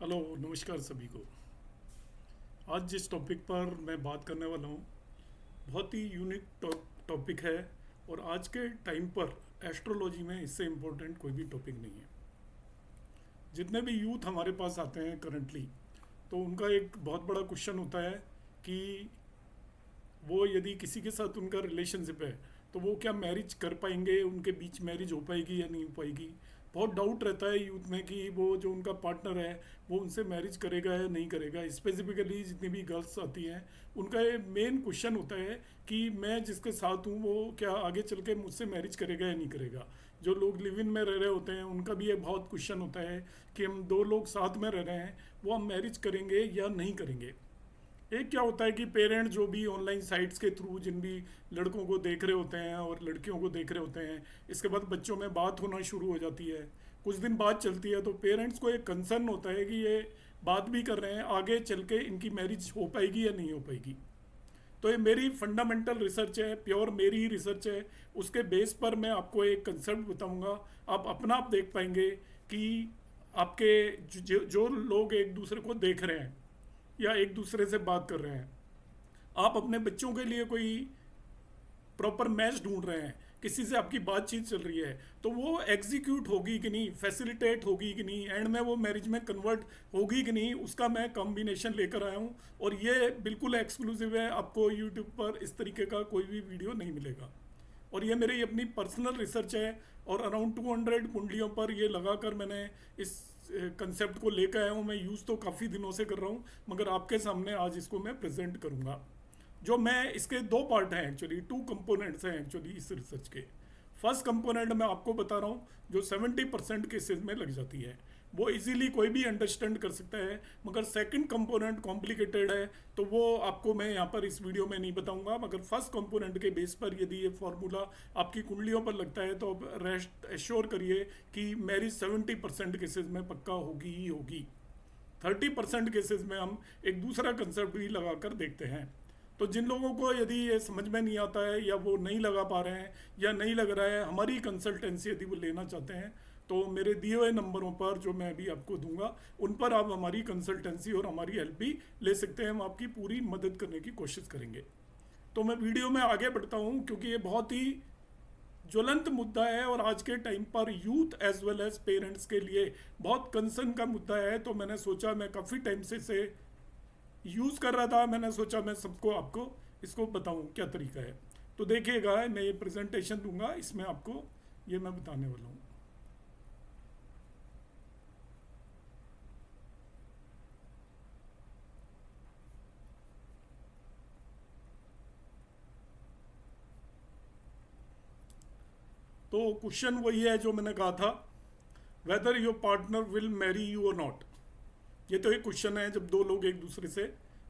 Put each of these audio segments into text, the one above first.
Hello, नमस्कार सभी को। आज जिस टॉपिक पर मैं बात करने वाला हूँ बहुत ही यूनिक टॉपिक है। और आज के टाइम पर एस्ट्रोलॉजी में इससे इम्पोर्टेंट कोई भी टॉपिक नहीं है। जितने भी यूथ हमारे पास आते हैं करंटली, तो उनका एक बहुत बड़ा क्वेश्चन होता है कि वो यदि किसी के साथ उनका रिलेशनशिप है तो वो क्या मैरिज कर पाएंगे, उनके बीच मैरिज हो पाएगी या नहीं हो पाएगी। बहुत डाउट रहता है यूथ में कि वो जो उनका पार्टनर है वो उनसे मैरिज करेगा या नहीं करेगा। स्पेसिफिकली जितनी भी गर्ल्स आती हैं उनका ये मेन क्वेश्चन होता है कि मैं जिसके साथ हूँ वो क्या आगे चल के मुझसे मैरिज करेगा या नहीं करेगा। जो लोग लिव इन में रह रहे होते हैं उनका भी ये बहुत क्वेश्चन होता है कि हम दो लोग साथ में रह रहे हैं, वो हम मैरिज करेंगे या नहीं करेंगे। एक क्या होता है कि पेरेंट जो भी ऑनलाइन साइट्स के थ्रू जिन भी लड़कों को देख रहे होते हैं और लड़कियों को देख रहे होते हैं, इसके बाद बच्चों में बात होना शुरू हो जाती है। कुछ दिन बाद चलती है तो पेरेंट्स को एक कंसर्न होता है कि ये बात भी कर रहे हैं, आगे चल के इनकी मैरिज हो पाएगी या नहीं हो पाएगी। तो ये मेरी फंडामेंटल रिसर्च है, प्योर मेरी ही रिसर्च है। उसके बेस पर मैं आपको एक कंसेप्ट बताऊंगा। आप अपना आप देख पाएंगे कि आपके जो लोग एक दूसरे को देख रहे हैं या एक दूसरे से बात कर रहे हैं, आप अपने बच्चों के लिए कोई प्रॉपर मैच ढूंढ रहे हैं, किसी से आपकी बातचीत चल रही है, तो वो एग्जीक्यूट होगी कि नहीं, फैसिलिटेट होगी कि नहीं, एंड में वो मैरिज में कन्वर्ट होगी कि नहीं, उसका मैं कॉम्बिनेशन लेकर आया हूँ। और ये बिल्कुल एक्सक्लूसिव है, आपको यूट्यूब पर इस तरीके का कोई भी वीडियो नहीं मिलेगा। और ये मेरी अपनी पर्सनल रिसर्च है और अराउंड 200 कुंडलियों पर ये लगाकर मैंने इस कंसेप्ट को लेकर आया हूँ। मैं यूज़ तो काफ़ी दिनों से कर रहा हूँ, मगर आपके सामने आज इसको मैं प्रेजेंट करूँगा। जो मैं इसके दो पार्ट हैं, एक्चुअली टू कंपोनेंट्स हैं एक्चुअली इस रिसर्च के। फर्स्ट कंपोनेंट मैं आपको बता रहा हूँ जो 70% केसेस में लग जाती है, वो इजीली कोई भी अंडरस्टैंड कर सकता है। मगर सेकंड कंपोनेंट कॉम्प्लिकेटेड है, तो वो आपको मैं यहाँ पर इस वीडियो में नहीं बताऊंगा। मगर फर्स्ट कंपोनेंट के बेस पर यदि ये फॉर्मूला आपकी कुंडलियों पर लगता है तो अब रेस्ट एश्योर करिए कि मैरिज 70% केसेस में पक्का होगी ही होगी। 30% केसेस में हम एक दूसरा कंसेप्ट भी लगाकर देखते हैं। तो जिन लोगों को यदि ये समझ में नहीं आता है या वो नहीं लगा पा रहे हैं या नहीं लग रहा है, हमारी कंसल्टेंसी यदि वो लेना चाहते हैं तो मेरे दिए हुए नंबरों पर जो मैं अभी आपको दूंगा उन पर आप हमारी कंसल्टेंसी और हमारी हेल्प भी ले सकते हैं। हम आपकी पूरी मदद करने की कोशिश करेंगे। तो मैं वीडियो में आगे बढ़ता हूँ क्योंकि ये बहुत ही ज्वलंत मुद्दा है और आज के टाइम पर youth as well as parents के लिए बहुत कंसर्न का मुद्दा है। तो मैंने सोचा, मैं काफ़ी टाइम से इसे यूज़ कर रहा था, मैंने सोचा मैं सबको आपको इसको बताऊं क्या तरीका है। तो देखिएगा, मैं ये प्रेजेंटेशन दूंगा, इसमें आपको ये मैं बताने वाला हूँ। तो क्वेश्चन वही है जो मैंने कहा था, whether your partner will marry you और नॉट। ये तो एक क्वेश्चन है जब दो लोग एक दूसरे से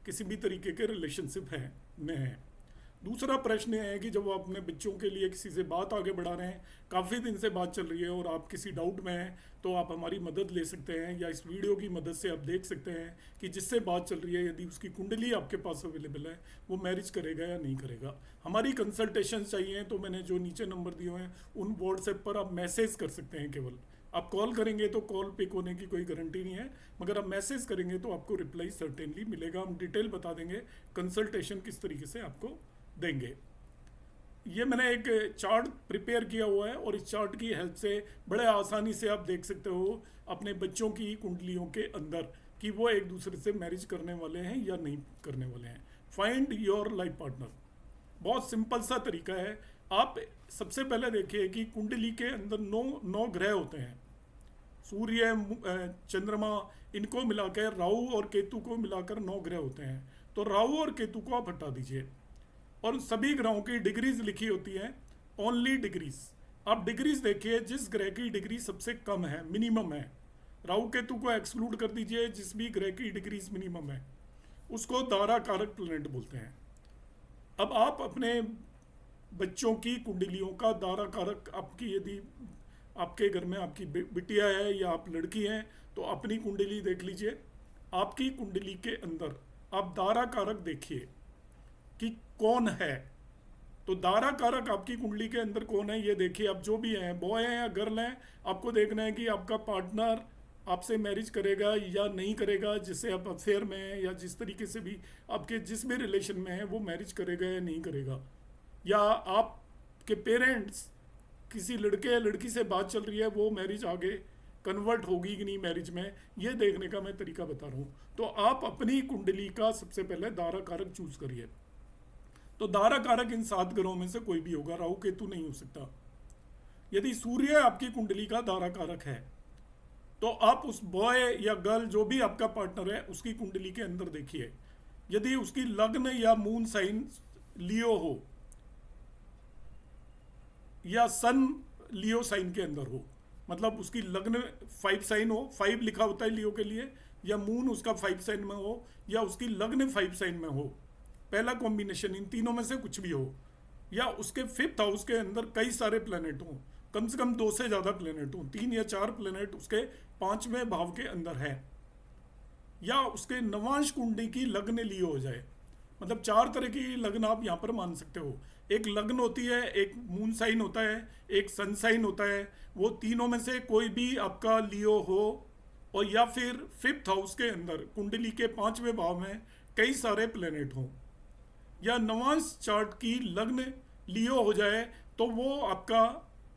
किसी भी तरीके के रिलेशनशिप है में हैं। दूसरा प्रश्न ये है कि जब वो अपने बच्चों के लिए किसी से बात आगे बढ़ा रहे हैं, काफ़ी दिन से बात चल रही है और आप किसी डाउट में हैं, तो आप हमारी मदद ले सकते हैं या इस वीडियो की मदद से आप देख सकते हैं कि जिससे बात चल रही है यदि उसकी कुंडली आपके पास अवेलेबल है वो मैरिज करेगा या नहीं करेगा। हमारी कंसल्टेशन चाहिए तो मैंने जो नीचे नंबर दिए हुए हैं उन व्हाट्सएप पर आप मैसेज कर सकते हैं। केवल आप कॉल करेंगे तो कॉल पिक होने की कोई गारंटी नहीं है, मगर आप मैसेज करेंगे तो आपको रिप्लाई सर्टेनली मिलेगा। हम डिटेल बता देंगे कंसल्टेशन किस तरीके से आपको देंगे। ये मैंने एक चार्ट प्रिपेयर किया हुआ है और इस चार्ट की हेल्प से बड़े आसानी से आप देख सकते हो अपने बच्चों की कुंडलियों के अंदर कि वो एक दूसरे से मैरिज करने वाले हैं या नहीं करने वाले हैं। फाइंड योर लाइफ पार्टनर बहुत सिंपल सा तरीका है। आप सबसे पहले देखिए कि कुंडली के अंदर नौ नौ ग्रह होते हैं। सूर्य, चंद्रमा, इनको मिलाकर राहु और केतु को मिलाकर 9 ग्रह होते हैं। तो राहु और केतु को आप हटा दीजिए और सभी ग्रहों की डिग्रीज लिखी होती हैं, ओनली डिग्रीज। आप डिग्रीज देखिए, जिस ग्रह की डिग्री सबसे कम है, मिनिमम है, राहु केतु को एक्सक्लूड कर दीजिए, जिस भी ग्रह की डिग्रीज मिनिमम है उसको दारा कारक प्लैनेट बोलते हैं। अब आप अपने बच्चों की कुंडलियों का दारा कारक, आपकी यदि आपके घर में आपकी बिटिया है या आप लड़की हैं तो अपनी कुंडली देख लीजिए। आपकी कुंडली के अंदर आप दारा कारक देखिए कि कौन है। तो दारा कारक आपकी कुंडली के अंदर कौन है ये देखिए। आप जो भी हैं, बॉय हैं या गर्ल हैं, आपको देखना है कि आपका पार्टनर आपसे मैरिज करेगा या नहीं करेगा, जिससे आप अफेयर में हैं या जिस तरीके से भी आपके जिस भी रिलेशन में है वो मैरिज करेगा या नहीं करेगा, या आपके पेरेंट्स किसी लड़के या लड़की से बात चल रही है वो मैरिज आगे कन्वर्ट होगी कि नहीं मैरिज में, ये देखने का मैं तरीका बता रहा हूँ। तो आप अपनी कुंडली का सबसे पहले दारा कारक चूज करिए। तो दारा कारक इन 7 ग्रहों में से कोई भी होगा, राहु केतु नहीं हो सकता। यदि सूर्य आपकी कुंडली का दारा कारक है तो आप उस बॉय या गर्ल जो भी आपका पार्टनर है उसकी कुंडली के अंदर देखिए, यदि उसकी लग्न या मून साइन लियो हो या सन लियो साइन के अंदर हो, मतलब उसकी लग्न 5 साइन हो, 5 लिखा होता है लियो के लिए, या मून उसका 5 साइन में हो, या उसकी लग्न 5 साइन में हो, पहला कॉम्बिनेशन इन तीनों में से कुछ भी हो, या उसके 5th हाउस के अंदर कई सारे प्लेनेट हों, कम से कम 2 से ज़्यादा प्लेनेट हों, 3 या 4 प्लेनेट उसके 5वें भाव के अंदर है, या उसके नवांश कुंडली की लग्न लियो हो जाए। मतलब 4 तरह की लग्न आप यहाँ पर मान सकते हो। एक लग्न होती है, एक मून साइन होता है, एक सन साइन होता है, वो तीनों में से कोई भी आपका लियो हो, और या फिर 5th हाउस के अंदर कुंडली के 5वें भाव में कई सारे प्लेनेट हों, या नवांश चार्ट की लग्न लियो हो जाए, तो वो आपका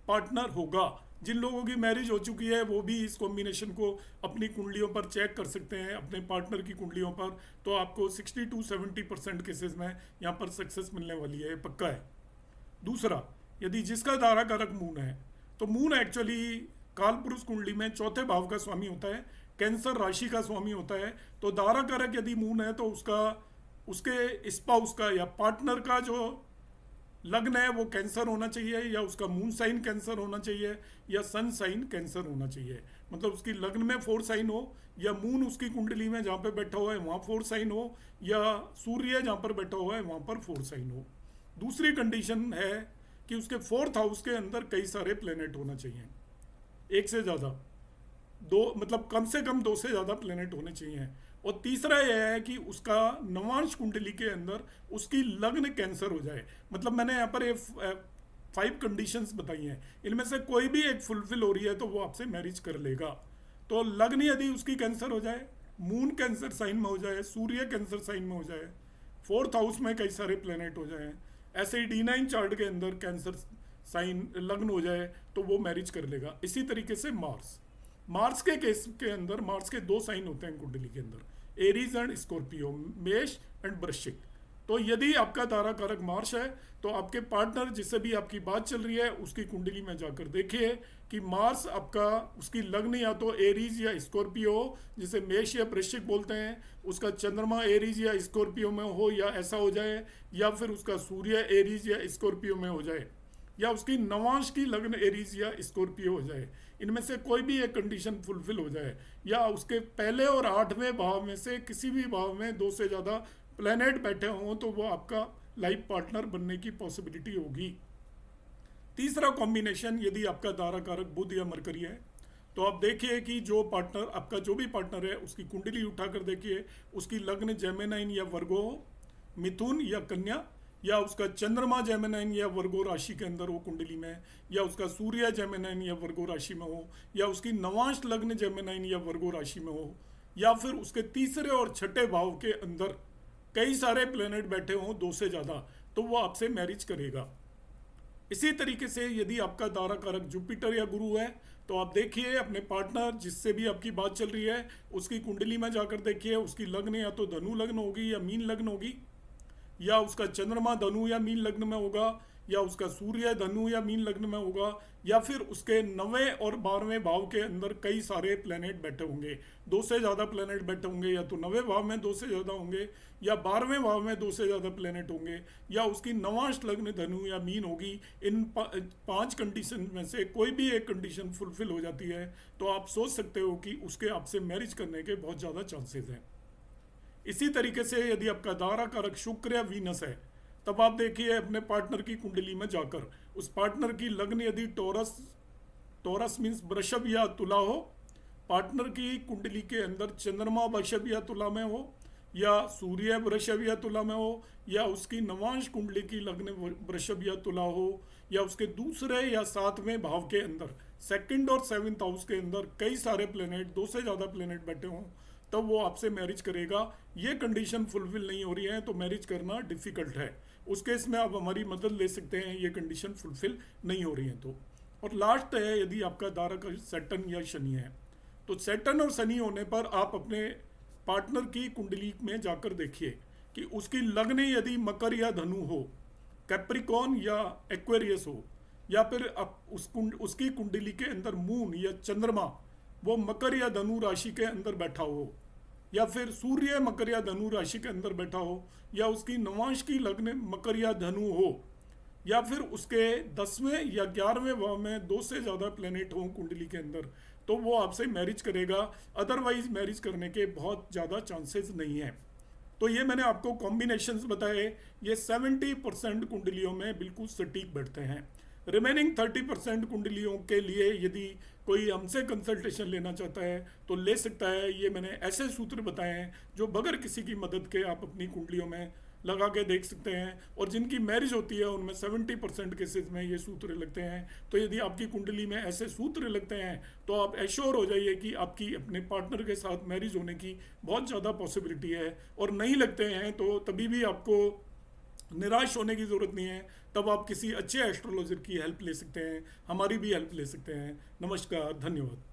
पार्टनर होगा। जिन लोगों की मैरिज हो चुकी है वो भी इस कॉम्बिनेशन को अपनी कुंडलियों पर चेक कर सकते हैं, अपने पार्टनर की कुंडलियों पर, तो आपको 60 to 70% केसेस में यहाँ पर सक्सेस मिलने वाली है, पक्का है। दूसरा, यदि जिसका दारा कारक मून है, तो मून एक्चुअली काल पुरुष कुंडली में 4थे भाव का स्वामी होता है, कैंसर राशि का स्वामी होता है। तो दारा कारक यदि मून है तो उसका उसके स्पाउस का या पार्टनर का जो लग्न है वो कैंसर होना चाहिए, या उसका मून साइन कैंसर होना चाहिए, या सन साइन कैंसर होना चाहिए। मतलब उसकी लग्न में 4 साइन हो, या मून उसकी कुंडली में जहाँ पे बैठा हुआ है वहाँ 4 साइन हो, या सूर्य जहाँ पर बैठा हुआ है वहाँ पर 4 साइन हो। दूसरी कंडीशन है कि उसके 4th हाउस के अंदर कई सारे प्लेनेट होना चाहिए, एक से ज़्यादा, दो मतलब कम से कम 2 से ज़्यादा प्लेनेट होने चाहिए। और तीसरा यह है कि उसका नवांश कुंडली के अंदर उसकी लग्न कैंसर हो जाए। मतलब मैंने यहाँ पर ये 5 कंडीशंस बताई हैं, इनमें से कोई भी एक फुलफिल हो रही है तो वो आपसे मैरिज कर लेगा। तो लग्न यदि उसकी कैंसर हो जाए, मून कैंसर साइन में हो जाए, सूर्य कैंसर साइन में हो जाए, 4th हाउस में कई सारे प्लेनेट हो जाए, ऐसे ही D9 चार्ट के अंदर कैंसर साइन लग्न हो जाए, तो वो मैरिज कर लेगा। इसी तरीके से मार्स के केस के अंदर मार्स के 2 साइन होते हैं कुंडली के अंदर, एरीज एंड स्कॉर्पियो, मेष एंड वृश्चिक। तो यदि आपका तारा कारक मार्स है तो आपके पार्टनर जिससे भी आपकी बात चल रही है उसकी कुंडली में जाकर देखिए कि मार्स आपका उसकी लग्न या तो एरीज या स्कॉर्पियो हो, जिसे मेष या वृश्चिक बोलते हैं, उसका चंद्रमा एरीज या स्कॉर्पियो में हो या ऐसा हो जाए, या फिर उसका सूर्य एरीज या स्कॉर्पियो में हो जाए, या उसकी नवांश की लग्न एरीज या स्कॉर्पियो हो जाए। इनमें से कोई भी एक कंडीशन फुलफिल हो जाए, या उसके पहले और 8वें भाव में से किसी भी भाव में 2 से ज़्यादा प्लेनेट बैठे हों, तो वो आपका लाइफ पार्टनर बनने की पॉसिबिलिटी होगी। तीसरा कॉम्बिनेशन, यदि आपका दारा कारक बुध या मरकरी है, तो आप देखिए कि जो पार्टनर आपका जो भी पार्टनर है उसकी कुंडली उठाकर देखिए, उसकी लग्न जेमिनाइन या वर्गो हो, मिथुन या कन्या, या उसका चंद्रमा जेमिनाइन या वर्गो राशि के अंदर हो कुंडली में, या उसका सूर्य जेमिनाइन या वर्गो राशि में हो, या उसकी नवांश लग्न जेमिनाइन या वर्गो राशि में हो, या फिर उसके तीसरे और छठे भाव के अंदर कई सारे प्लेनेट बैठे हों 2 से ज़्यादा, तो वो आपसे मैरिज करेगा। इसी तरीके से यदि आपका दारा कारक जुपिटर या गुरु है, तो आप देखिए अपने पार्टनर जिससे भी आपकी बात चल रही है उसकी कुंडली में जाकर देखिए, उसकी लग्न या तो धनु लग्न होगी या मीन लग्न होगी, या उसका चंद्रमा धनु या मीन लग्न में होगा, या उसका सूर्य धनु या मीन लग्न में होगा, या फिर उसके 9वें और 12वें भाव के अंदर कई सारे प्लेनेट बैठे होंगे, 2 से ज़्यादा प्लेनेट बैठे होंगे, या तो 9वें भाव में 2 से ज़्यादा होंगे, या 12वें भाव में 2 से ज़्यादा प्लेनेट होंगे, या उसकी नवांश लग्न धनु या मीन होगी। इन 5 कंडीशन में से कोई भी एक कंडीशन फुलफिल हो जाती है तो आप सोच सकते हो कि उसके आपसे मैरिज करने के बहुत ज़्यादा चांसेस हैं। इसी तरीके से यदि आपका दारा कारक शुक्र या वीनस है, तब आप देखिए अपने पार्टनर की कुंडली में जाकर उस पार्टनर की लग्न यदि टॉरस मीन्स वृषभ या तुला हो, पार्टनर की कुंडली के अंदर चंद्रमा वृषभ या तुला में हो, या सूर्य वृषभ या तुला में हो, या उसकी नवांश कुंडली की लग्न वृषभ या तुला हो, या उसके दूसरे या सातवें भाव के अंदर सेकंड और सेवन्थ हाउस के अंदर कई सारे प्लेनेट, दो से ज़्यादा प्लेनेट बैठे हों, तब वो आपसे मैरिज करेगा। ये कंडीशन फुलफिल नहीं हो रही है तो मैरिज करना डिफ़िकल्ट है। उस केस में आप हमारी मदद ले सकते हैं, ये कंडीशन फुलफिल नहीं हो रही है तो। और लास्ट है, यदि आपका दारक सैटर्न या शनि है, तो सैटर्न और शनि होने पर आप अपने पार्टनर की कुंडली में जाकर देखिए कि उसकी लग्न यदि मकर या धनु हो, कैप्रिकॉन या एक्वेरियस हो, या फिर उसकी कुंडली के अंदर मून या चंद्रमा वो मकर या धनु राशि के अंदर बैठा हो, या फिर सूर्य मकर या धनु राशि के अंदर बैठा हो, या उसकी नवांश की लग्न मकर या धनु हो, या फिर उसके 10वें या 11वें भाव में दो से ज़्यादा प्लेनेट हों कुंडली के अंदर, तो वो आपसे मैरिज करेगा। अदरवाइज मैरिज करने के बहुत ज़्यादा चांसेस नहीं हैं। तो ये मैंने आपको कॉम्बिनेशंस बताए, ये 70% कुंडलियों में बिल्कुल सटीक बैठते हैं। रिमेनिंग 30% कुंडलियों के लिए यदि कोई हमसे कंसल्टेशन लेना चाहता है तो ले सकता है। ये मैंने ऐसे सूत्र बताए हैं जो बगैर किसी की मदद के आप अपनी कुंडलियों में लगा के देख सकते हैं, और जिनकी मैरिज होती है उनमें 70% केसेस में ये सूत्र लगते हैं। तो यदि आपकी कुंडली में ऐसे सूत्र लगते हैं तो आप एश्योर हो जाइए कि आपकी अपने पार्टनर के साथ मैरिज होने की बहुत ज़्यादा पॉसिबिलिटी है। और नहीं लगते हैं तो तभी भी आपको निराश होने की ज़रूरत नहीं है, तब आप किसी अच्छे एस्ट्रोलॉजर की हेल्प ले सकते हैं, हमारी भी हेल्प ले सकते हैं। नमस्कार, धन्यवाद।